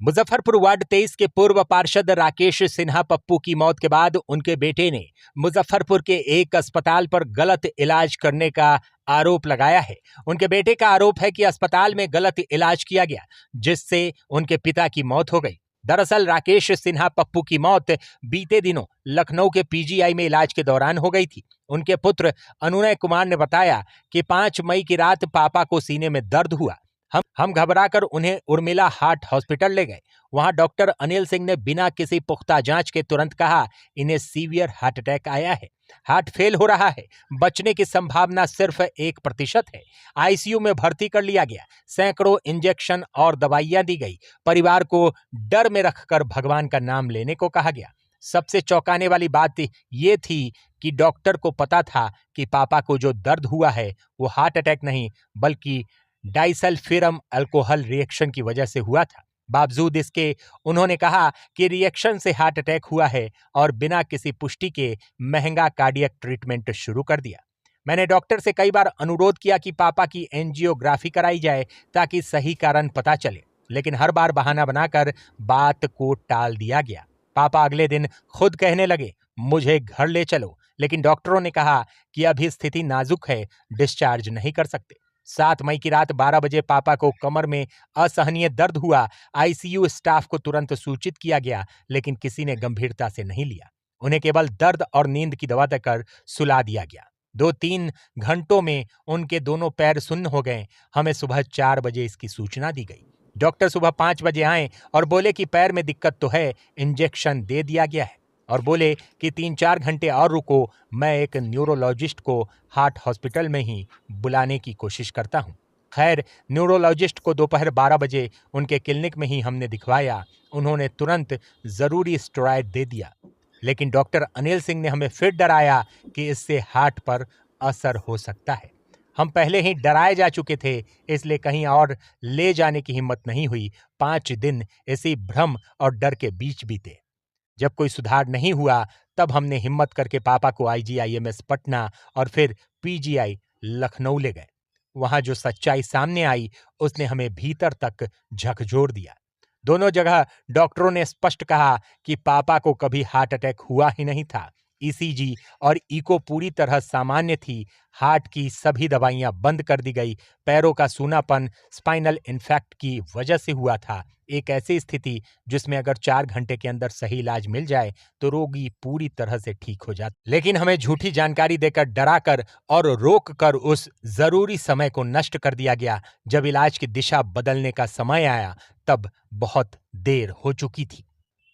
Muzaffarpur ward 23 के पूर्व पार्षद राकेश सिन्हा पप्पू की मौत के बाद उनके बेटे ने मुजफ्फरपुर के एक अस्पताल पर गलत इलाज करने का आरोप लगाया है। उनके बेटे का आरोप है कि अस्पताल में गलत इलाज किया गया, जिससे उनके पिता की मौत हो गई। दरअसल राकेश सिन्हा पप्पू की मौत बीते दिनों लखनऊ के पीजीआई में इलाज के दौरान हो गई थी। उनके पुत्र अनुनय कुमार ने बताया कि 5 मई की रात पापा को सीने में दर्द हुआ। हम घबराकर उन्हें उर्मिला हार्ट हॉस्पिटल ले गए। वहां डॉक्टर अनिल सिंह ने बिना किसी पुख्ता जांच के तुरंत कहा, इन्हें सीवियर हार्ट अटैक आया है, हार्ट फेल हो रहा है, बचने की संभावना सिर्फ 1% है। आईसीयू में भर्ती कर लिया गया। सैकड़ों इंजेक्शन और दवाइयां दी गई। परिवार को डर में रखकर भगवान का नाम लेने को कहा गया। सबसे चौंकाने वाली बात ये थी कि डॉक्टर को पता था कि पापा को जो दर्द हुआ है वो हार्ट अटैक नहीं बल्कि डाइसल्फिरम अल्कोहल रिएक्शन की वजह से हुआ था। बावजूद इसके उन्होंने कहा कि रिएक्शन से हार्ट अटैक हुआ है और बिना किसी पुष्टि के महंगा कार्डियक ट्रीटमेंट शुरू कर दिया। मैंने डॉक्टर से कई बार अनुरोध किया कि पापा की एंजियोग्राफी कराई जाए ताकि सही कारण पता चले, लेकिन हर बार बहाना बनाकर बात को टाल दिया गया। पापा अगले दिन खुद कहने लगे, मुझे घर ले चलो, लेकिन डॉक्टरों ने कहा कि अभी स्थिति नाजुक है, डिस्चार्ज नहीं कर सकते। 7 मई की रात 12 बजे पापा को कमर में असहनीय दर्द हुआ। आईसीयू स्टाफ को तुरंत सूचित किया गया, लेकिन किसी ने गंभीरता से नहीं लिया। उन्हें केवल दर्द और नींद की दवा देकर सुला दिया गया। 2-3 घंटों में उनके दोनों पैर सुन्न हो गए। हमें सुबह 4 बजे इसकी सूचना दी गई। डॉक्टर सुबह 5 बजे आए और बोले कि पैर में दिक्कत तो है, इंजेक्शन दे दिया गया है, और बोले कि 3-4 घंटे और रुको, मैं एक न्यूरोलॉजिस्ट को हार्ट हॉस्पिटल में ही बुलाने की कोशिश करता हूं। खैर, न्यूरोलॉजिस्ट को दोपहर 12 बजे उनके क्लिनिक में ही हमने दिखवाया। उन्होंने तुरंत जरूरी स्टेरॉइड दे दिया, लेकिन डॉक्टर अनिल सिंह ने हमें फिर डराया कि इससे हार्ट पर असर हो सकता है। हम पहले ही डराए जा चुके थे, इसलिए कहीं और ले जाने की हिम्मत नहीं हुई। 5 दिन इसी भ्रम और डर के बीच बीते। जब कोई सुधार नहीं हुआ, तब हमने हिम्मत करके पापा को आईजीआईएमएस पटना और फिर पीजीआई लखनऊ ले गए। वहां जो सच्चाई सामने आई, उसने हमें भीतर तक झकझोर दिया। दोनों जगह डॉक्टरों ने स्पष्ट कहा कि पापा को कभी हार्ट अटैक हुआ ही नहीं था। ईसीजी और इको पूरी तरह सामान्य थी। हार्ट की सभी दवाइयां बंद कर दी गई। पैरों का सूनापन स्पाइनल इन्फेक्ट की वजह से हुआ था। एक ऐसी स्थिति जिसमें अगर 4 घंटे के अंदर सही इलाज मिल जाए तो रोगी पूरी तरह से ठीक हो जाता। लेकिन हमें झूठी जानकारी देकर, डराकर और रोक कर उस जरूरी समय को नष्ट कर दिया गया। जब इलाज की दिशा बदलने का समय आया, तब बहुत देर हो चुकी थी।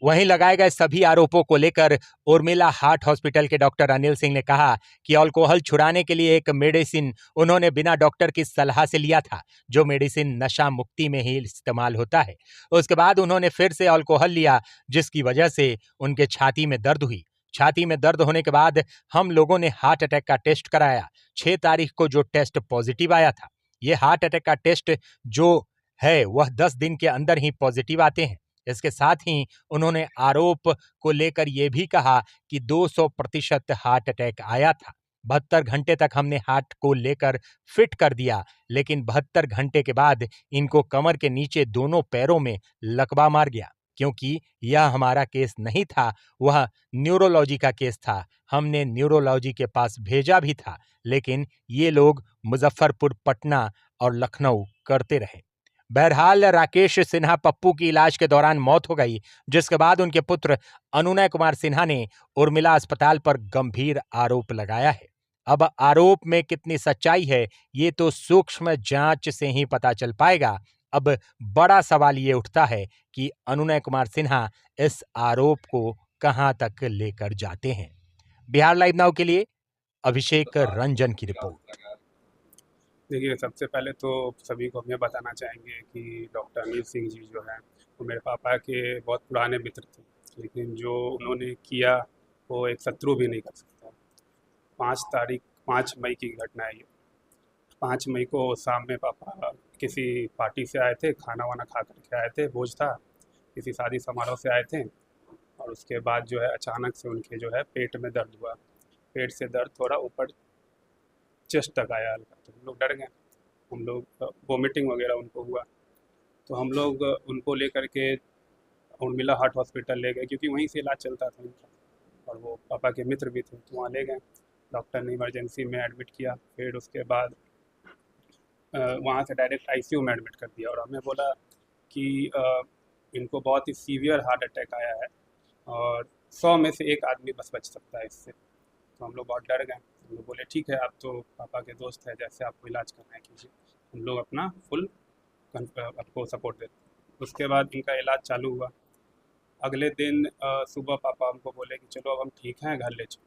वहीं लगाए गए सभी आरोपों को लेकर उर्मिला हार्ट हॉस्पिटल के डॉक्टर अनिल सिंह ने कहा कि अल्कोहल छुड़ाने के लिए एक मेडिसिन उन्होंने बिना डॉक्टर की सलाह से लिया था, जो मेडिसिन नशा मुक्ति में ही इस्तेमाल होता है। उसके बाद उन्होंने फिर से अल्कोहल लिया, जिसकी वजह से उनके छाती में दर्द हुई। छाती में दर्द होने के बाद हम लोगों ने हार्ट अटैक का टेस्ट कराया। 6 तारीख को जो टेस्ट पॉजिटिव आया था। ये हार्ट अटैक का टेस्ट जो है वह 10 दिन के अंदर ही पॉजिटिव आते हैं। इसके साथ ही उन्होंने आरोप को लेकर यह भी कहा कि 200% हार्ट अटैक आया था। 72 घंटे तक हमने हार्ट को लेकर फिट कर दिया, लेकिन 72 घंटे के बाद इनको कमर के नीचे दोनों पैरों में लकवा मार गया। क्योंकि यह हमारा केस नहीं था, वह न्यूरोलॉजी का केस था। हमने न्यूरोलॉजी के पास भेजा भी था, लेकिन ये लोग मुजफ्फरपुर, पटना और लखनऊ करते रहे। बहरहाल राकेश सिन्हा पप्पू की इलाज के दौरान मौत हो गई, जिसके बाद उनके पुत्र अनुनय कुमार सिन्हा ने उर्मिला अस्पताल पर गंभीर आरोप लगाया है। अब आरोप में कितनी सच्चाई है, ये तो सूक्ष्म जांच से ही पता चल पाएगा। अब बड़ा सवाल ये उठता है कि अनुनय कुमार सिन्हा इस आरोप को कहां तक लेकर जाते हैं। बिहार लाइव नाउ के लिए अभिषेक रंजन की रिपोर्ट। देखिए, सबसे पहले तो सभी को हम ये बताना चाहेंगे कि डॉक्टर अनिल सिंह जी जो हैं, वो मेरे पापा के बहुत पुराने मित्र थे, लेकिन जो उन्होंने किया वो एक शत्रु भी नहीं कर सकता। 5 मई की घटना है ये। 5 मई को शाम में पापा किसी पार्टी से आए थे, खाना वाना खा कर के आए थे, भोज था, किसी शादी समारोह से आए थे, और उसके बाद जो है अचानक से उनके जो है पेट में दर्द हुआ। पेट से दर्द थोड़ा ऊपर चेस्ट तक आया हल्का, तो हम लोग डर गए। हम लोग वोमिटिंग वगैरह उनको हुआ। तो हम लोग उनको लेकर के उर्मिला हार्ट हॉस्पिटल ले गए, क्योंकि वहीं से इलाज चलता था इनका, और वो पापा के मित्र भी थे, तो वहाँ ले गए। डॉक्टर ने इमरजेंसी में एडमिट किया, फिर उसके बाद वहाँ से डायरेक्ट आईसीयू में एडमिट कर दिया, और हमें बोला कि इनको बहुत ही सीवियर हार्ट अटैक आया है और 100 में से एक आदमी बस बच सकता है इससे। तो हम लोग बहुत डर गए। हम लोग बोले ठीक है, आप तो पापा के दोस्त हैं, जैसे आपको इलाज करना है कीजिए, हम लोग अपना फुल आपको सपोर्ट देते हैं। उसके बाद इनका इलाज चालू हुआ। अगले दिन सुबह पापा हमको बोले कि चलो अब हम ठीक हैं, घर ले चलो।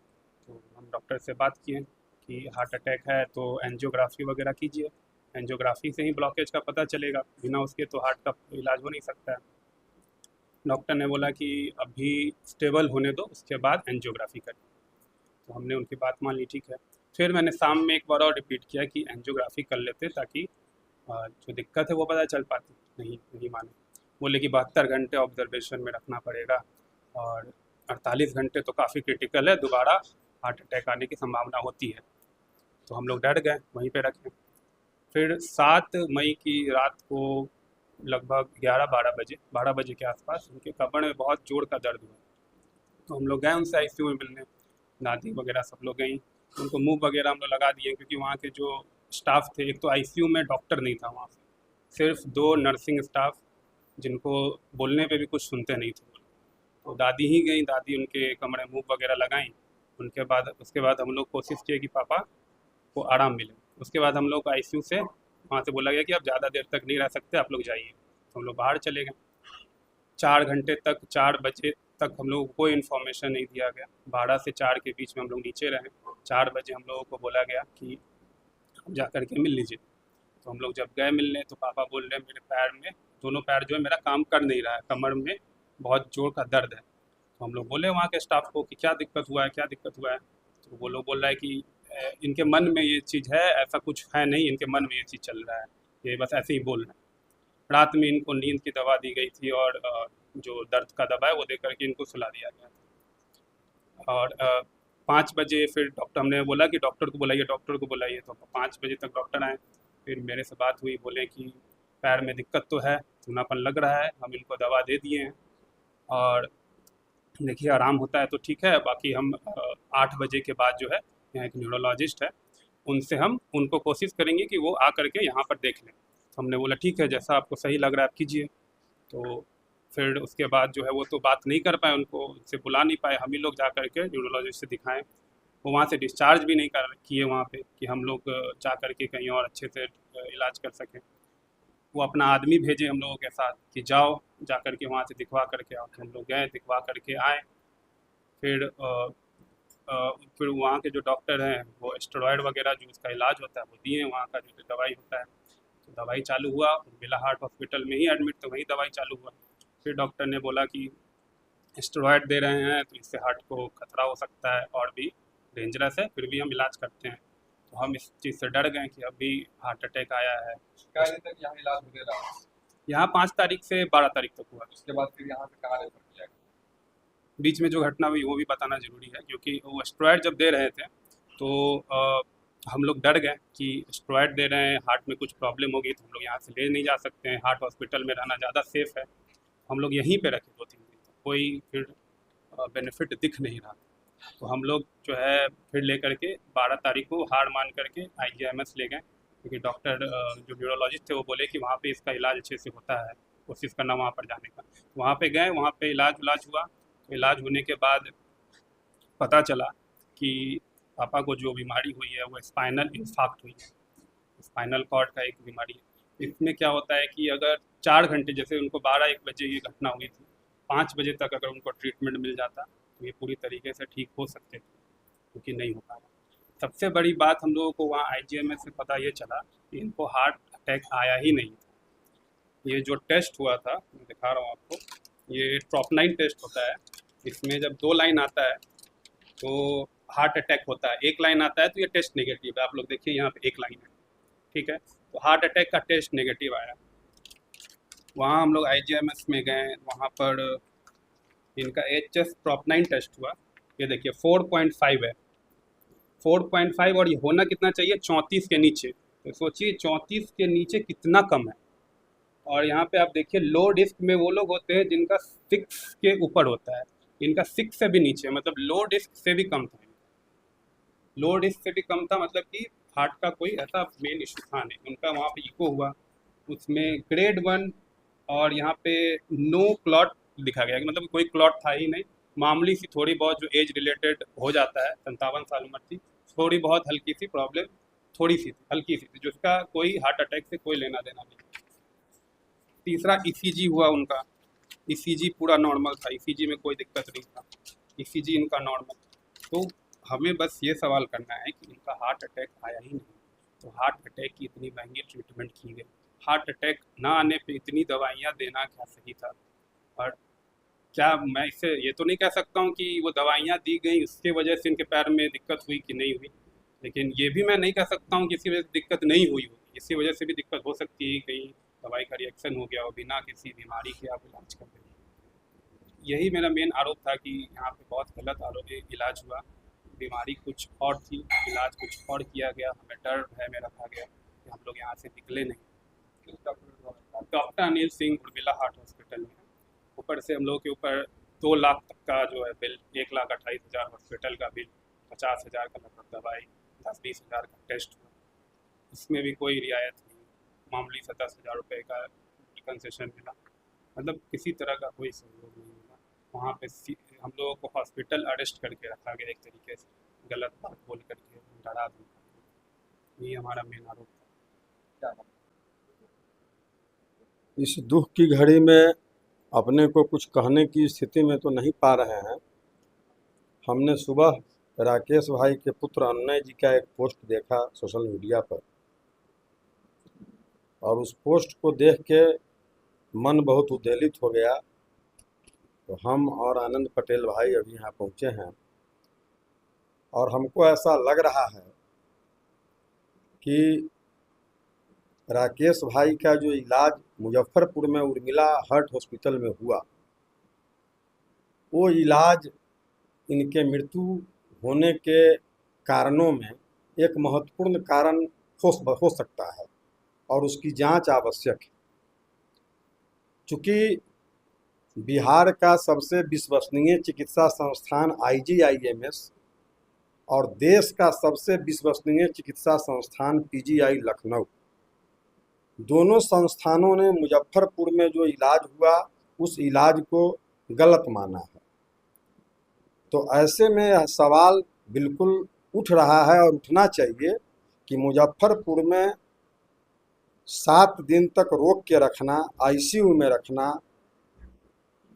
तो हम डॉक्टर से बात किए कि हार्ट अटैक है तो एंजियोग्राफी वगैरह कीजिए, एंजियोग्राफी से ही ब्लॉकेज का पता चलेगा, बिना उसके तो हार्ट का इलाज हो नहीं सकता है। डॉक्टर ने बोला कि अभी स्टेबल होने दो, उसके बाद एंजियोग्राफी करें। तो हमने उनकी बात मान ली, ठीक है। फिर मैंने शाम में एक बार और रिपीट किया कि एंजियोग्राफी कर लेते ताकि जो दिक्कत है वो पता चल पाती। नहीं माने, बोले कि 72 घंटे ऑब्जर्वेशन में रखना पड़ेगा और 48 घंटे तो काफ़ी क्रिटिकल है, दोबारा हार्ट अटैक आने की संभावना होती है। तो हम लोग डर गए, वहीं पे रखे। फिर 7 मई की रात को लगभग 12 बजे के आसपास उनके कमर में बहुत जोर का दर्द हुआ। तो हम लोग गए उनसे आईसीयू में मिलने, दादी वगैरह सब लोग गई, उनको मूव वगैरह हम लोग लगा दिए, क्योंकि वहाँ के जो स्टाफ थे, एक तो आईसीयू में डॉक्टर नहीं था वहाँ पे, सिर्फ 2 नर्सिंग स्टाफ जिनको बोलने पे भी कुछ सुनते नहीं थे। तो दादी ही गई, दादी उनके कमरे मूव वगैरह लगाई। उसके बाद हम लोग कोशिश किए कि पापा को आराम मिले। उसके बाद हम लोग को आईसीयू से वहाँ से बोला गया कि आप ज़्यादा देर तक नहीं रह सकते, आप लोग जाइए। तो हम लोग बाहर चले गए। 4 घंटे तक, 4 बजे तक हम लोगों को कोई इन्फॉर्मेशन नहीं दिया गया। 12 से 4 के बीच में हम लोग नीचे रहे। 4 बजे हम लोगों को बोला गया कि जा कर के मिल लीजिए। तो हम लोग जब गए मिलने तो पापा बोल रहे हैं मेरे पैर में, दोनों पैर जो है मेरा काम कर नहीं रहा है, कमर में बहुत जोर का दर्द है। तो हम लोग बोले वहाँ के स्टाफ को कि क्या दिक्कत हुआ है, क्या दिक्कत हुआ है। तो वो लोग बोल रहा है कि इनके मन में ये चीज़ है, ऐसा कुछ है नहीं, इनके मन में ये चीज़ चल रहा है, ये बस ऐसे ही बोल रहे हैं। रात में इनको नींद की दवा दी गई थी और जो दर्द का दवा है वो दे करके इनको सुला दिया गया था। और 5 बजे फिर डॉक्टर, हमने बोला कि डॉक्टर को बुलाइए, डॉक्टर को बुलाइए। तो 5 बजे तक डॉक्टर आए, फिर मेरे से बात हुई, बोले कि पैर में दिक्कत तो है, सूनापन लग रहा है, हम इनको दवा दे दिए हैं और देखिए आराम होता है तो ठीक है, बाकी हम 8 बजे के बाद जो है यहाँ एक न्यूरोलॉजिस्ट है, उनसे हम उनको कोशिश करेंगे कि वो आ करके यहाँ पर देख लें। तो हमने बोला ठीक है, जैसा आपको सही लग रहा है आप कीजिए। तो फिर उसके बाद जो है वो तो बात नहीं कर पाए, उनको उनसे बुला नहीं पाए, हम ही लोग जा करके न्यूरोलॉजिस्ट से दिखाएं। वो वहाँ से डिस्चार्ज भी नहीं कर किए वहाँ पे कि हम लोग जा करके कहीं और अच्छे से इलाज कर सकें। वो अपना आदमी भेजे हम लोगों के साथ कि जाओ जा करके वहाँ से दिखवा करके आओ। तो हम लोग गए, दिखवा करके आए। फिर फिर वहाँ के जो डॉक्टर हैं वो स्टेरॉयड वगैरह जो उसका इलाज होता है वो दिए हैं, वहाँ का जो दवाई होता है। तो दवाई चालू हुआ, बिला हार्ट हॉस्पिटल में ही एडमिट, तो वहीं दवाई चालू हुआ। फिर डॉक्टर ने बोला कि स्टेरॉयड दे रहे हैं तो इससे हार्ट को खतरा हो सकता है और भी डेंजरस है, फिर भी हम इलाज करते हैं। तो हम इस चीज़ से डर गए कि अभी हार्ट अटैक आया है। क्या दिन तक यहाँ इलाज हो रहा है? यहाँ 5 तारीख से 12 तारीख तक हुआ। उसके बाद फिर यहाँ से कहाँ रेफर किया गया? बीच में जो घटना हुई वो भी बताना ज़रूरी है, क्योंकि वो स्टेरॉयड जब दे रहे थे तो हम लोग डर गए कि स्टेरॉयड दे रहे हैं, हार्ट में कुछ प्रॉब्लम होगी तो हम लोग यहाँ से ले नहीं जा सकते हैं, हार्ट हॉस्पिटल में रहना ज़्यादा सेफ़ है। हम लोग यहीं पे रखे 2-3 दिन तक, कोई फिर बेनिफिट दिख नहीं रहा। तो हम लोग जो है फिर ले करके 12 तारीख को हार मान करके IGIMS ले गए, क्योंकि डॉक्टर जो न्यूरोलॉजिस्ट थे वो बोले कि वहाँ पे इसका इलाज अच्छे से होता है, कोशिश करना वहाँ पर जाने का। तो वहाँ पे गए, वहाँ पे इलाज हुआ। तो इलाज होने के बाद पता चला कि पापा को जो बीमारी हुई है वो स्पाइनल इंफाक्ट हुई है, स्पाइनल कॉर्ड का एक बीमारी है। इसमें क्या होता है कि अगर 4 घंटे, जैसे उनको 12-1 बजे ये घटना हुई थी, 5 बजे तक अगर उनको ट्रीटमेंट मिल जाता तो ये पूरी तरीके से ठीक हो सकते थे, क्योंकि नहीं हो पाया। सबसे बड़ी बात हम लोगों को वहाँ IGMS से पता ये चला कि इनको हार्ट अटैक आया ही नहीं था। ये जो टेस्ट हुआ था, मैं दिखा रहा हूँ आपको, ये ट्रोपोनिन टेस्ट होता है। इसमें जब 2 लाइन आता है तो हार्ट अटैक होता है, 1 लाइन आता है तो ये टेस्ट नेगेटिव है। आप लोग देखिए यहाँ पे 1 लाइन है, ठीक है। तो हार्ट अटैक का टेस्ट नेगेटिव आया। वहाँ हम लोग IGMS में गए, वहाँ पर इनका HS ट्रोपोनिन टेस्ट हुआ। ये देखिए 4.5 है, 4.5, और ये होना कितना चाहिए, 34 के नीचे। तो सोचिए 34 के नीचे कितना कम है। और यहाँ पे आप देखिए लो डिस्क में वो लोग होते हैं जिनका 6 के ऊपर होता है, इनका 6 से भी नीचे, मतलब लो डिस्क से भी कम था। लो डिस्क से भी कम था, मतलब कि हार्ट का कोई ऐसा मेन इशू था नहीं। उनका वहाँ पे इको हुआ, उसमें ग्रेड 1 और यहाँ पे नो क्लॉट दिखा गया कि मतलब कोई क्लॉट था ही नहीं। मामूली सी थोड़ी बहुत जो एज रिलेटेड हो जाता है, 57 साल उम्र थी, थोड़ी बहुत हल्की सी प्रॉब्लम, थोड़ी सी थी, हल्की सी थी, जिसका कोई हार्ट अटैक से कोई लेना देना नहीं। तीसरा ईसीजी हुआ उनका, ईसीजी पूरा नॉर्मल था, ईसीजी में कोई दिक्कत नहीं था, ईसीजी इनका नॉर्मल। तो हमें बस ये सवाल करना है कि इनका हार्ट अटैक आया ही नहीं, तो हार्ट अटैक की इतनी महंगी ट्रीटमेंट की गई, हार्ट अटैक ना आने पे इतनी दवाइयाँ देना क्या सही था? और क्या मैं इससे ये तो नहीं कह सकता हूँ कि वो दवाइयाँ दी गई उसके वजह से इनके पैर में दिक्कत हुई कि नहीं हुई, लेकिन ये भी मैं नहीं कह सकता हूँ कि इसी वजह से दिक्कत नहीं हुई होगी, इसी वजह से भी दिक्कत हो सकती है, कहीं दवाई का रिएक्शन हो गया हो, बिना किसी बीमारी के आप इलाज कर रहे हैं। यही मेरा मेन आरोप था कि यहाँ पे बहुत गलत आरोप इलाज हुआ, बीमारी कुछ और थी, इलाज कुछ और किया गया। हमें डर है मेरा था गया कि हम लोग यहाँ से निकले नहीं। Doctor Anil Singh Urmila heart hospital में, ऊपर से हम लोग के ऊपर 2 लाख तक का जो है बिल, 1,28,000 हॉस्पिटल का बिल, 50,000 का लगभग दवाई, 10-20 हज़ार का टेस्ट हुआ, इसमें भी कोई रियायत नहीं, मामूली 10,000 रुपये का कंसेशन मिला, मतलब किसी तरह का कोई सहयोग नहीं मिला। वहाँ पे हम लोगों को हॉस्पिटल अरेस्ट करके रखा गया, एक तरीके से गलत बात बोल करके डरा दिया। ये हमारा मेन आरोप था। इस दुख की घड़ी में अपने को कुछ कहने की स्थिति में तो नहीं पा रहे हैं। हमने सुबह राकेश भाई के पुत्र अन्नय जी का एक पोस्ट देखा सोशल मीडिया पर, और उस पोस्ट को देख के मन बहुत उद्वेलित हो गया। तो हम और आनंद पटेल भाई अभी यहाँ पहुँचे हैं, और हमको ऐसा लग रहा है कि राकेश भाई का जो इलाज मुजफ्फरपुर में उर्मिला हार्ट हॉस्पिटल में हुआ, वो इलाज इनके मृत्यु होने के कारणों में एक महत्वपूर्ण कारण हो सकता है, और उसकी जांच आवश्यक है। चूँकि बिहार का सबसे विश्वसनीय चिकित्सा संस्थान IGIMS और देश का सबसे विश्वसनीय चिकित्सा संस्थान PGI लखनऊ, दोनों संस्थानों ने मुजफ्फरपुर में जो इलाज हुआ उस इलाज को गलत माना है। तो ऐसे में यह सवाल बिल्कुल उठ रहा है और उठना चाहिए कि मुजफ्फरपुर में 7 दिन तक रोक के रखना, ICU में रखना,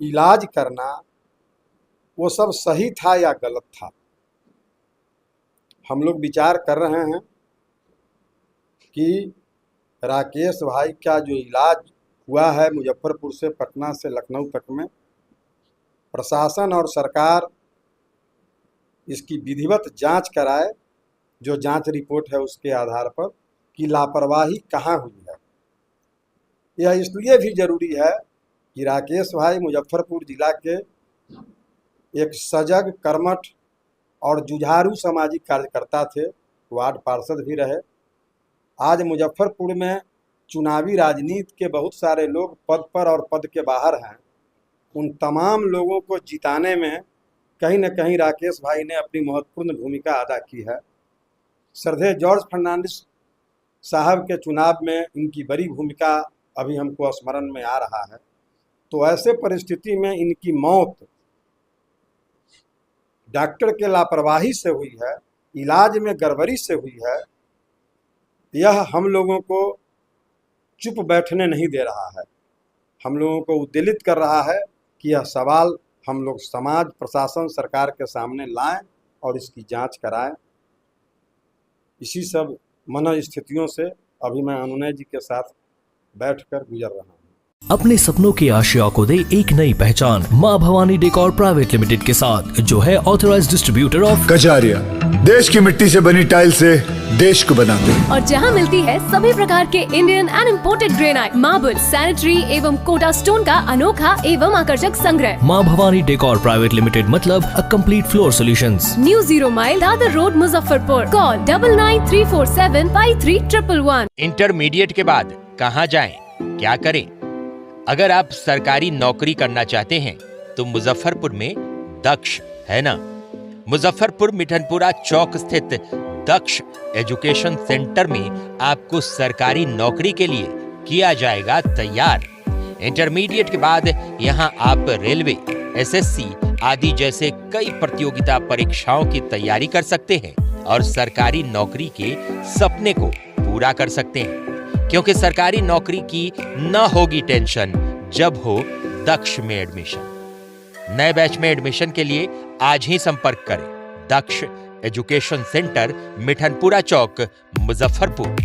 इलाज करना, वो सब सही था या गलत था। हम लोग विचार कर रहे हैं कि राकेश भाई का जो इलाज हुआ है मुजफ्फरपुर से पटना से लखनऊ तक में, प्रशासन और सरकार इसकी विधिवत जांच कराए, जो जांच रिपोर्ट है उसके आधार पर कि लापरवाही कहाँ हुई है। यह इसलिए भी ज़रूरी है कि राकेश भाई मुजफ्फरपुर जिला के एक सजग, कर्मठ और जुझारू सामाजिक कार्यकर्ता थे, वार्ड पार्षद भी रहे। आज मुजफ्फरपुर में चुनावी राजनीति के बहुत सारे लोग पद पर और पद के बाहर हैं। उन तमाम लोगों को जिताने में कहीं न कहीं राकेश भाई ने अपनी महत्वपूर्ण भूमिका अदा की है। श्रद्धेय जॉर्ज फर्नांडिस साहब के चुनाव में इनकी बड़ी भूमिका अभी हमको स्मरण में आ रहा है। तो ऐसे परिस्थिति में इनकी मौत डॉक्टर के लापरवाही से हुई है, इलाज में गड़बड़ी से हुई है, यह हम लोगों को चुप बैठने नहीं दे रहा है, हम लोगों को उद्वेलित कर रहा है कि यह सवाल हम लोग समाज, प्रशासन, सरकार के सामने लाएं और इसकी जांच कराएं। इसी सब मनोस्थितियों से अभी मैं अनुनय जी के साथ बैठकर गुजर रहा हूँ। अपने सपनों की आशिया को दे एक नई पहचान माँ भवानी डेकोर प्राइवेट लिमिटेड के साथ, जो है ऑथराइज्ड डिस्ट्रीब्यूटर ऑफ कजारिया। देश की मिट्टी से बनी टाइल से देश को बनाते हैं, और जहां मिलती है सभी प्रकार के Indian and imported granite, marble, sanitary एवं कोटा स्टोन का अनोखा एवं आकर्षक संग्रह। माँ भवानी डेकोर प्राइवेट लिमिटेड मतलब a complete floor solutions. New 0 mile Dadar road, Muzaffarpur. Call 9934753111। Intermediate के बाद कहाँ जाएं, क्या करें? अगर आप सरकारी नौकरी करना चाहते हैं तो मुजफ्फरपुर में दक्ष है ना। मुजफ्फरपुर मिठनपुरा चौक स्थित दक्ष एजुकेशन सेंटर में आपको सरकारी नौकरी के लिए किया जाएगा तैयार। इंटरमीडिएट के बाद यहां आप रेलवे, एसएससी आदि जैसे कई प्रतियोगिता परीक्षाओं की तैयारी कर सकते हैं और सरकारी नौकरी के सपने को पूरा कर सकते हैं, क्योंकि सरकारी नौकरी की न होगी टेंशन जब हो दक्ष में एडमिशन। नए बैच में एडमिशन के लिए आज ही संपर्क करें। दक्ष एजुकेशन सेंटर, मिठनपुरा चौक, मुजफ्फरपुर।